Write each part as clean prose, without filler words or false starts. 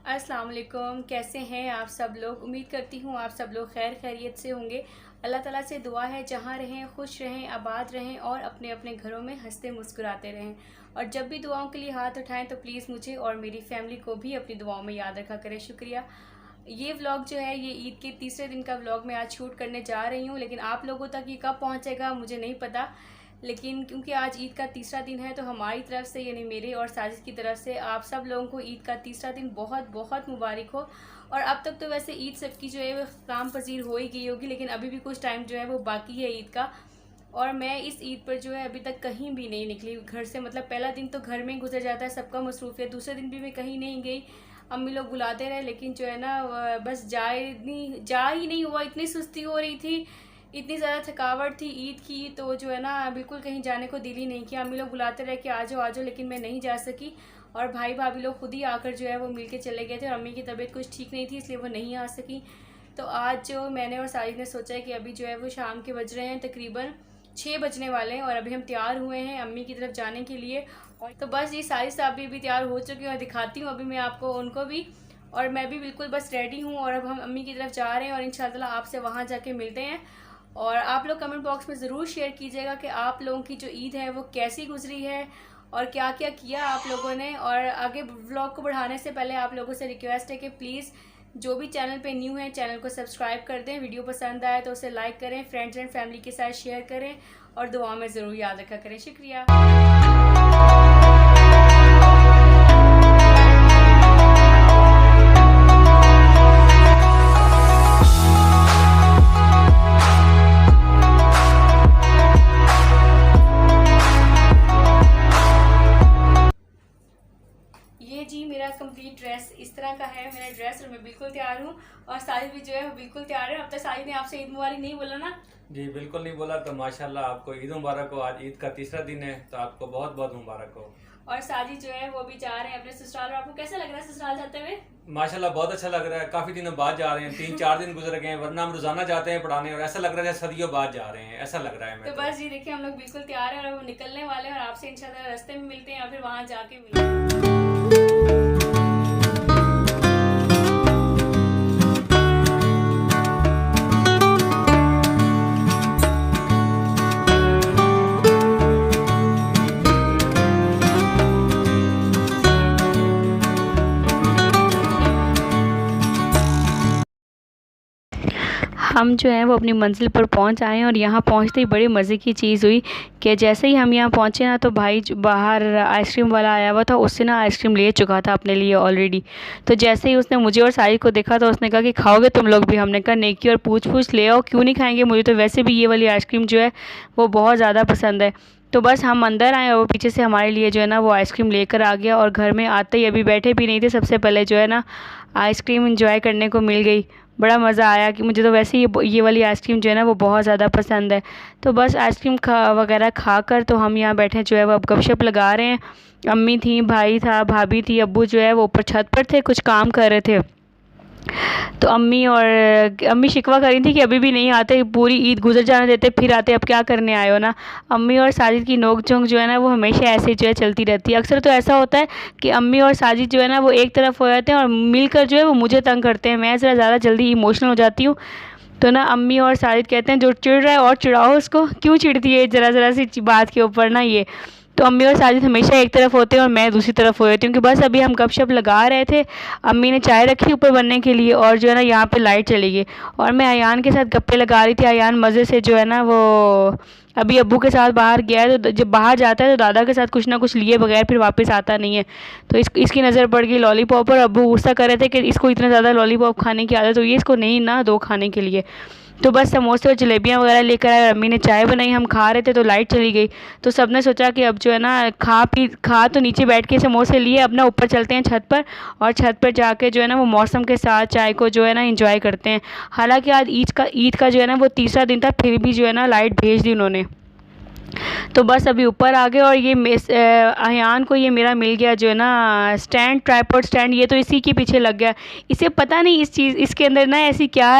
अस्सलाम वालेकुम। कैसे हैं आप सब लोग? उम्मीद करती हूँ आप सब लोग खैर खैरियत से होंगे। अल्लाह ताला से दुआ है जहाँ रहें खुश रहें, आबाद रहें और अपने अपने घरों में हंसते मुस्कुराते रहें। और जब भी दुआओं के लिए हाथ उठाएं तो प्लीज़ मुझे और मेरी फैमिली को भी अपनी दुआओं में याद रखा करें। शुक्रिया। ये व्लॉग जो है, ये ईद के तीसरे दिन का व्लॉग मैं आज शूट करने जा रही हूँ, लेकिन आप लोगों तक ये कब पहुँचेगा मुझे नहीं पता। लेकिन क्योंकि आज ईद का तीसरा दिन है तो हमारी तरफ से, यानी मेरे और साजिद की तरफ से, आप सब लोगों को ईद का तीसरा दिन बहुत बहुत मुबारक हो। और अब तक तो वैसे ईद सबकी जो है वो काम पजीर हो ही गई होगी, लेकिन अभी भी कुछ टाइम जो है वो बाकी है ईद का। और मैं इस ईद पर जो है अभी तक कहीं भी नहीं निकली घर से। मतलब पहला दिन तो घर में गुजर जाता है, सबका मसरूफियत। दूसरे दिन भी मैं कहीं नहीं गई, अम्मी लोग बुलाते रहे, लेकिन जो है ना बस जा ही नहीं हुआ। इतनी सुस्ती हो रही थी, इतनी ज़्यादा थकावट थी ईद की, तो जो है ना बिल्कुल कहीं जाने को दिल ही नहीं किया। अम्मी लोग बुलाते रहे कि आ जाओ, लेकिन मैं नहीं जा सकी। और भाई भाभी लोग खुद ही आकर जो है वो मिल के चले गए थे, और अम्मी की तबीयत कुछ ठीक नहीं थी इसलिए वो नहीं आ सकी। तो आज जो मैंने और साजिद ने सोचा है कि अभी जो है वो शाम के बज रहे हैं, तकरीबन 6 बजने वाले हैं, और अभी हम तैयार हुए हैं अम्मी की तरफ जाने के लिए। और तो बस ये साजिद साहब भी अभी तैयार हो चुके हैं और दिखाती हूँ अभी मैं आपको उनको भी। और मैं भी बिल्कुल बस रेडी हूँ, और अब हम अम्मी की तरफ जा रहे हैं और इंशाल्लाह आपसे वहाँ जाके मिलते हैं। और आप लोग कमेंट बॉक्स में ज़रूर शेयर कीजिएगा कि आप लोगों की जो ईद है वो कैसी गुजरी है और क्या क्या किया आप लोगों ने। और आगे व्लॉग को बढ़ाने से पहले आप लोगों से रिक्वेस्ट है कि प्लीज़ जो भी चैनल पे न्यू है चैनल को सब्सक्राइब कर दें। वीडियो पसंद आए तो उसे लाइक करें, फ्रेंड्स एंड फैमिली के साथ शेयर करें, और दुआ में ज़रूर याद रखा करें। शुक्रिया। ये जी मेरा कंप्लीट ड्रेस इस तरह का है मेरा ड्रेस, और मैं बिल्कुल तैयार हूँ। और साजिद भी जो है वो बिल्कुल तैयार है। अब तक साजिद ने आपसे ईद मुबारक नहीं बोला ना? जी बिल्कुल नहीं बोला। तो माशाल्लाह आपको ईद मुबारक हो। आज ईद का तीसरा दिन है तो आपको बहुत बहुत मुबारक हो। और साजिद जो है वो भी जा रहे हैं अपने ससुराल। और आपको कैसा लग रहा है ससुराल जाते हुए? माशाल्लाह बहुत अच्छा लग रहा है। काफी दिनों बाद जा रहे हैं, 3-4 दिन गुजर गए हैं, वरना हम रोजाना जाते हैं पढ़ाने, और ऐसा लग रहा है सदियों बाद जा रहे हैं, ऐसा लग रहा है। तो बस ये देखिए हम लोग बिल्कुल तैयार हैं और हम निकलने वाले हैं, और आपसे इंशाल्लाह रास्ते में मिलते हैं या फिर वहाँ जाके मिलते हैं। हम जो है वो अपनी मंजिल पर पहुंच आए हैं, और यहाँ पहुंचते ही बड़ी मज़े की चीज़ हुई कि जैसे ही हम यहाँ पहुंचे ना, तो भाई बाहर आइसक्रीम वाला आया हुआ था, उससे ना आइसक्रीम ले चुका था अपने लिए ऑलरेडी। तो जैसे ही उसने मुझे और साजिद को देखा तो उसने कहा कि खाओगे तुम लोग भी? हमने कहा नेकी और पूछ पूछ ले आओ, क्यों नहीं खाएंगे, मुझे तो वैसे भी ये वाली आइसक्रीम जो है वो बहुत ज़्यादा पसंद है। तो बस हम अंदर आए और वो पीछे से हमारे लिए जो है ना वो आइसक्रीम लेकर आ गया, और घर में आते ही, अभी बैठे भी नहीं थे, सबसे पहले जो है ना आइसक्रीम इंजॉय करने को मिल गई। बड़ा मज़ा आया कि मुझे तो वैसे ही ये वाली आइसक्रीम जो है ना वो बहुत ज़्यादा पसंद है। तो बस आइसक्रीम वगैरह खाकर तो हम यहाँ बैठे जो है वो अब गपशप लगा रहे हैं। अम्मी थी, भाई था, भाभी थी, अब्बू जो है वो ऊपर छत पर थे, कुछ काम कर रहे थे। तो अम्मी शिकवा कर रही थी कि अभी भी नहीं आते, पूरी ईद गुजर जाने देते फिर आते, अब क्या करने आए हो ना। अम्मी और साजिद की नोक झोंक जो है ना वो हमेशा ऐसे जो है चलती रहती है। अक्सर तो ऐसा होता है कि अम्मी और साजिद जो है ना वो एक तरफ हो जाते हैं और मिलकर जो है वो मुझे तंग करते हैं। मैं ज़रा ज़्यादा जल्दी इमोशनल हो जाती हूँ। तो ना अम्मी और साजिद कहते हैं जो चिढ़ रहा है और चिढ़ाओ उसको, क्यों चिढ़ती है ज़रा सी बात के ऊपर ना ये। तो अम्मी और साजिद हमेशा एक तरफ होते हैं और मैं दूसरी तरफ हो जाती हूँ, क्योंकि बस अभी हम गपशप लगा रहे थे। अम्मी ने चाय रखी ऊपर बनने के लिए, और जो है ना यहाँ पे लाइट चली गई, और मैं अयान के साथ गप्पे लगा रही थी। अयान मज़े से जो है ना वो अभी अब्बू के साथ बाहर गया है, तो जब बाहर जाता है तो दादा के साथ कुछ ना कुछ लिए बगैर फिर वापस आता नहीं है। तो इसकी नज़र पड़ गई लॉलीपॉप पर। अब्बू गुस्सा कर रहे थे कि इसको इतना ज़्यादा लॉलीपॉप खाने की आदत हुई है, इसको नहीं ना दो खाने के लिए। तो बस समोसे और जलेबियाँ वगैरह लेकर आए, और अम्मी ने चाय बनाई, हम खा रहे थे तो लाइट चली गई। तो सब ने सोचा कि अब जो है ना खा तो नीचे बैठ के समोसे लिए, अब ना ऊपर चलते हैं छत पर, और छत पर जाके जो है ना वो मौसम के साथ चाय को जो है ना इंजॉय करते हैं। हालांकि आज ईद का जो है ना वो तीसरा दिन था, फिर भी जो है ना लाइट भेज दी उन्होंने। तो बस अभी ऊपर आ गए और ये अयान को ये मेरा मिल गया जो है ना स्टैंड, ट्राइपॉड स्टैंड। ये तो इसी के पीछे लग गया। इसे पता नहीं इसके अंदर ना ऐसी क्या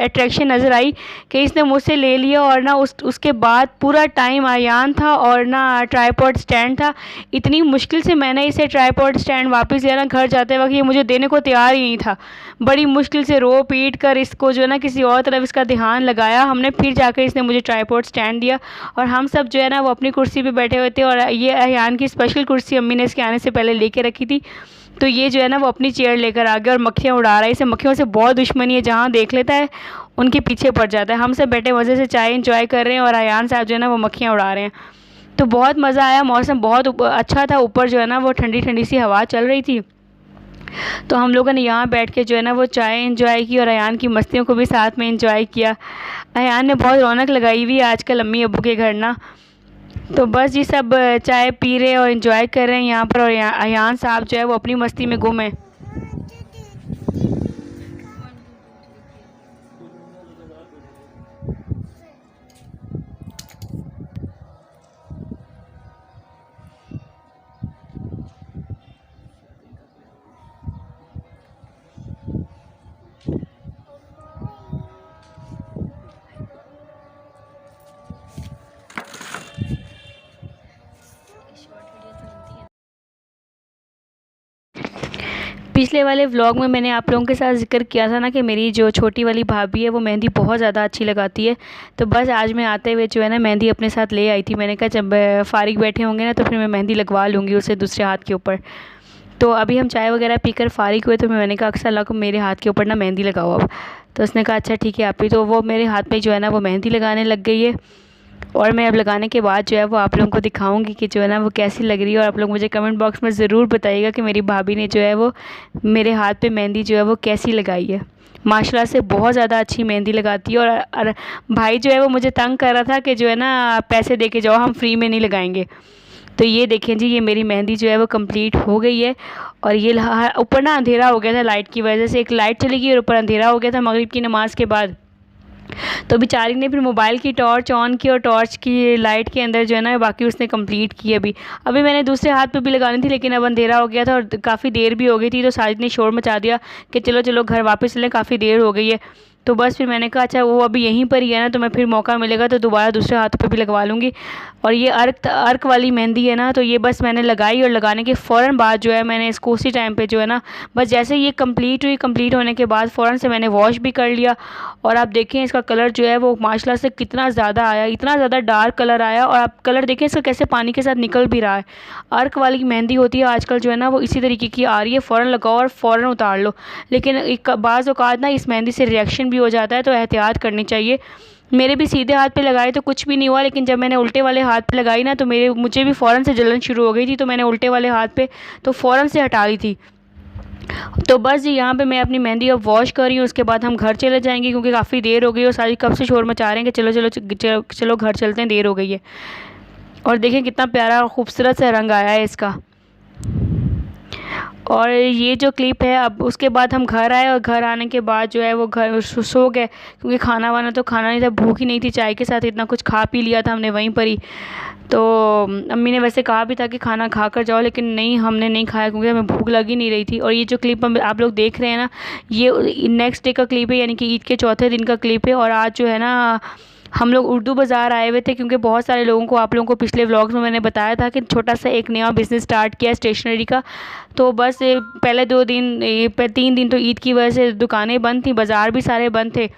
अट्रैक्शन नज़र आई कि इसने मुझसे ले लिया और ना उसके बाद पूरा टाइम अयान था और ना ट्राइपॉड स्टैंड था। इतनी मुश्किल से मैंने इसे ट्राइपॉड स्टैंड वापस लिया ना, घर जाते वक्त ये मुझे देने को तैयार ही नहीं था। बड़ी मुश्किल से रो पीट कर इसको जो है ना किसी और तरफ इसका ध्यान लगाया हमने, फिर जाकर इसने मुझे ट्राइपॉड स्टैंड दिया। और हम सब जो है ना वो अपनी कुर्सी पे बैठे हुए थे और ये अयान की स्पेशल कुर्सी अम्मी ने इसके आने से पहले लेके रखी थी। तो ये जो है ना वो अपनी चेयर लेकर आ गया और मक्खियाँ उड़ा रहा है। इसे मक्खियों से बहुत दुश्मनी है, जहाँ देख लेता है उनके पीछे पड़ जाता है। हम सब बैठे मज़े से चाय इंजॉय कर रहे हैं और अयान साहब जो है ना वो मक्खियाँ उड़ा रहे हैं। तो बहुत मज़ा आया, मौसम बहुत अच्छा था, ऊपर जो है ना वो ठंडी ठंडी सी हवा चल रही थी। तो हम लोगों ने यहाँ बैठ के जो है ना वो चाय एंजॉय की और अयान की मस्तियों को भी साथ में एंजॉय किया। अयान ने बहुत रौनक लगाई हुई है आजकल अम्मी अब्बू के घर ना। तो बस ये सब चाय पी रहे और एंजॉय कर रहे हैं यहाँ पर, और अयान साहब जो है वो अपनी मस्ती में गुम है। पिछले वाले व्लॉग में मैंने आप लोगों के साथ ज़िक्र किया था ना कि मेरी जो छोटी वाली भाभी है वो मेहंदी बहुत ज़्यादा अच्छी लगाती है। तो बस आज मैं आते हुए जो है ना मेहंदी अपने साथ ले आई थी। मैंने कहा जब फारिग बैठे होंगे ना तो फिर मैं मेहंदी लगवा लूँगी उसे दूसरे हाथ के ऊपर। तो अभी हम चाय वगैरह पीकर फारिग हुए तो मैंने कहा अक्सर अल्लाह को मेरे हाथ के ऊपर ना मेहंदी लगाओ अब। तो उसने कहा अच्छा ठीक है आप ही। तो वो मेरे हाथ में जो है ना वो मेहंदी लगाने लग गई है और मैं अब लगाने के बाद जो है वो आप लोगों को दिखाऊंगी कि जो है ना वो कैसी लग रही है। और आप लोग मुझे कमेंट बॉक्स में ज़रूर बताइएगा कि मेरी भाभी ने जो है वो मेरे हाथ पे मेहंदी जो है वो कैसी लगाई है। माशाल्लाह से बहुत ज़्यादा अच्छी मेहंदी लगाती है। और भाई जो है वो मुझे तंग कर रहा था कि जो है ना पैसे दे के जाओ, हम फ्री में नहीं लगाएंगे। तो ये देखें जी, ये मेरी मेहंदी जो है वो कंप्लीट हो गई है। और ये ऊपर ना अंधेरा हो गया था लाइट की वजह से, एक लाइट चली गई और ऊपर अंधेरा हो गया था मगरिब की नमाज़ के बाद। तो बेचारी ने फिर मोबाइल की टॉर्च ऑन की और टॉर्च की लाइट के अंदर जो है ना बाकी उसने कंप्लीट की। अभी मैंने दूसरे हाथ पे भी लगानी थी लेकिन अब अंधेरा हो गया था और काफ़ी देर भी हो गई थी। तो साजिद ने शोर मचा दिया कि चलो चलो घर वापस चलें, काफ़ी देर हो गई है। तो बस फिर मैंने कहा अच्छा वो अभी यहीं पर ही है ना, तो मैं फिर मौका मिलेगा तो दोबारा दूसरे हाथ पे भी लगवा लूँगी। और ये अर्क वाली मेहंदी है ना, तो ये बस मैंने लगाई और लगाने के फ़ौरन बाद जो है मैंने इसको उसी टाइम पे जो है ना बस जैसे ये कंप्लीट हुई, कंप्लीट होने के बाद फ़ौरन से मैंने वॉश भी कर लिया। और आप देखें इसका कलर जो है वो माशाल्लाह से कितना ज़्यादा आया, इतना ज़्यादा डार्क कलर आया। और आप कलर देखें इसका कैसे पानी के साथ निकल भी रहा है। अर्क वाली मेहंदी होती है आजकल जो है ना वो इसी तरीके की आ रही है, फ़ौरन लगाओ और फ़ौरन उतार लो। लेकिन एक बाज़ औक़ात ना इस मेहंदी से रिएक्शन भी हो जाता है, तो एहतियात करनी चाहिए। मेरे भी सीधे हाथ पे लगाए तो कुछ भी नहीं हुआ, लेकिन जब मैंने उल्टे वाले हाथ पे लगाई ना तो मुझे भी फ़ौरन से जलन शुरू हो गई थी। तो मैंने उल्टे वाले हाथ पे तो फ़ौरन से हटा ली थी। तो बस जी यहाँ पे मैं अपनी मेहंदी अब वॉश कर रही हूँ, उसके बाद हम घर चले जाएंगे क्योंकि काफ़ी देर हो गई और सारी कब से शोर मचा रहे हैं कि चलो चलो चलो चलो घर चलते हैं, देर हो गई है। और देखें कितना प्यारा और ख़ूबसूरत सा रंग आया है इसका। और ये जो क्लिप है, अब उसके बाद हम घर आए और घर आने के बाद जो है वो घर सो गए क्योंकि खाना वाना तो खाना नहीं था, भूख ही नहीं थी। चाय के साथ इतना कुछ खा पी लिया था हमने वहीं पर ही। तो अम्मी ने वैसे कहा भी था कि खाना खा कर जाओ, लेकिन नहीं, हमने नहीं खाया क्योंकि हमें भूख लग ही नहीं रही थी। और ये जो क्लिप आप लोग देख रहे हैं ना, ये नेक्स्ट डे का क्लिप है, यानी कि ईद के चौथे दिन का क्लिप है। और आज जो है ना हम लोग उर्दू बाज़ार आए हुए थे क्योंकि बहुत सारे लोगों को, आप लोगों को पिछले व्लॉग्स में मैंने बताया था कि छोटा सा एक नया बिज़नेस स्टार्ट किया स्टेशनरी का। तो बस पहले 2 दिन 3 दिन तो ईद की वजह से दुकानें बंद थी, बाज़ार भी सारे बंद थे।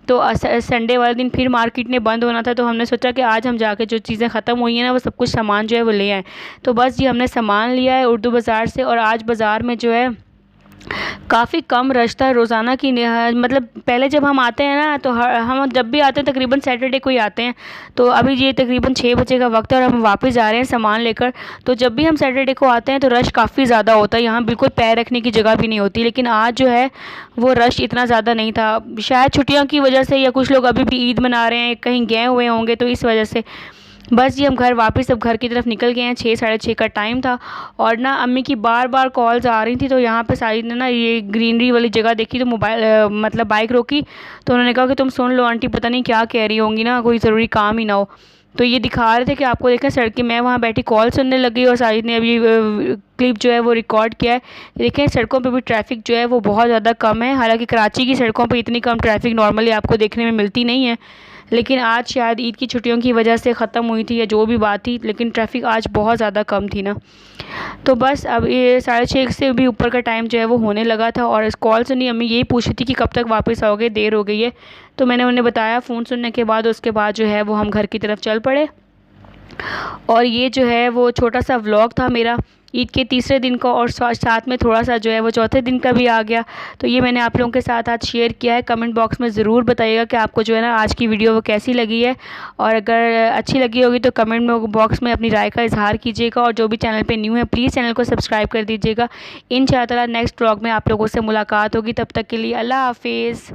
तो संडे वाले दिन फिर मार्केट ने बंद होना था, तो हमने सोचा कि आज हम जाके जो चीज़ें ख़त्म हुई हैं ना वो सब कुछ सामान जो है वो ले आएँ। तो बस ये हमने सामान लिया है उर्दू बाज़ार से। और आज बाज़ार में जो है काफ़ी कम रश था रोज़ाना की, मतलब पहले जब हम आते हैं ना तो हम जब भी आते हैं तकरीबन सैटरडे को ही आते हैं। तो अभी ये तकरीबन 6 बजे का वक्त है और हम वापस जा रहे हैं सामान लेकर। तो जब भी हम सैटरडे को आते हैं तो रश काफ़ी ज़्यादा होता है, यहाँ बिल्कुल पैर रखने की जगह भी नहीं होती। लेकिन आज जो है वो रश इतना ज़्यादा नहीं था, शायद छुट्टियों की वजह से या कुछ लोग अभी भी ईद मना रहे हैं, कहीं गए हुए होंगे, तो इस वजह से। बस ये हम घर वापस अब घर की तरफ निकल गए हैं, 6 साढ़े 6 का टाइम था। और ना अम्मी की बार बार कॉल्स आ रही थी, तो यहाँ पे साजिद ने ना ये ग्रीनरी वाली जगह देखी तो मतलब बाइक रोकी। तो उन्होंने कहा कि तुम सुन लो, आंटी पता नहीं क्या कह रही होंगी ना, कोई ज़रूरी काम ही ना हो। तो ये दिखा रहे थे कि आपको देखा सड़कें, मैं वहाँ बैठी कॉल सुनने लगी और साजिद ने अभी क्लिप जो है वो रिकॉर्ड किया है। देखें सड़कों पे भी ट्रैफिक जो है वो बहुत ज़्यादा कम है। हालांकि कराची की सड़कों पे इतनी कम ट्रैफिक नॉर्मली आपको देखने में मिलती नहीं है, लेकिन आज शायद ईद की छुट्टियों की वजह से ख़त्म हुई थी या जो भी बात थी, लेकिन ट्रैफिक आज बहुत ज़्यादा कम थी ना। तो बस अब ये 6:30 से भी ऊपर का टाइम जो है वो होने लगा था और इस कॉल सुनी, अम्मी यही पूछ रही थी कि कब तक वापस आओगे, देर हो गई है। तो मैंने उन्हें बताया फ़ोन सुनने के बाद, उसके बाद जो है वो हम घर की तरफ चल पड़े। और ये जो है वो छोटा सा व्लॉग था मेरा ईद के तीसरे दिन का, और साथ में थोड़ा सा जो है वो चौथे दिन का भी आ गया। तो ये मैंने आप लोगों के साथ आज शेयर किया है। कमेंट बॉक्स में ज़रूर बताइएगा कि आपको जो है ना आज की वीडियो वो कैसी लगी है, और अगर अच्छी लगी होगी तो कमेंट बॉक्स में अपनी राय का इजहार कीजिएगा। और जो भी चैनल पे न्यू है प्लीज़ चैनल को सब्सक्राइब कर दीजिएगा। इंशाअल्लाह नेक्स्ट व्लॉग में आप लोगों से मुलाकात होगी। तब तक के लिए अल्लाह हाफिज़।